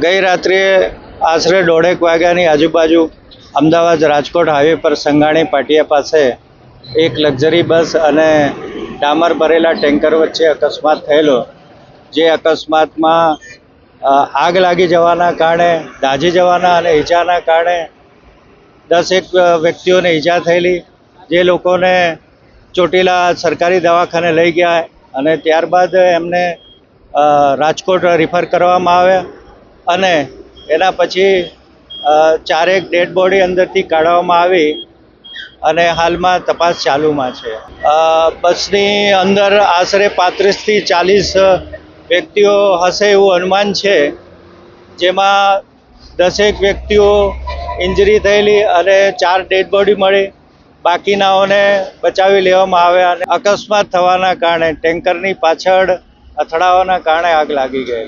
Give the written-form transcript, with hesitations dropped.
ગઈ રાત્રે આશરે 1:30 વાગ્યાની આજુબાજુ અમદાવાદ રાજકોટ હાઈવે પર સંઘાણી પાટિયા પાસે એક લક્ઝરી બસ અને ડામર ભરેલા ટેન્કર વચ્ચે અકસ્માત થયેલો, જે અકસ્માતમાં આગ લાગી જવાના કારણે, દાઝી જવાના અને ઈજાના કારણે 10 વ્યક્તિઓને ઈજા થયેલી, જે લોકોને ચોટીલા સરકારી દવાખાને લઈ ગયા અને ત્યારબાદ એમને રાજકોટ રિફર કરવામાં આવ્યા અને એના પછી 4 ડેડ બોડી અંદરથી કાઢવામાં આવી અને હાલમાં તપાસ ચાલુમાં છે. બસની અંદર આશરે 35 થી 40 વ્યક્તિઓ હશે એવું અનુમાન છે, જેમાં 10 વ્યક્તિઓ ઇન્જરી થયેલી અને 4 ડેડ બોડી મળી. બાકીનાઓને બચાવી લેવામાં આવ્યા અને અકસ્માત થવાના કારણે ટેન્કરની પાછળ અથડાવાના કારણે આગ લાગી ગઈ.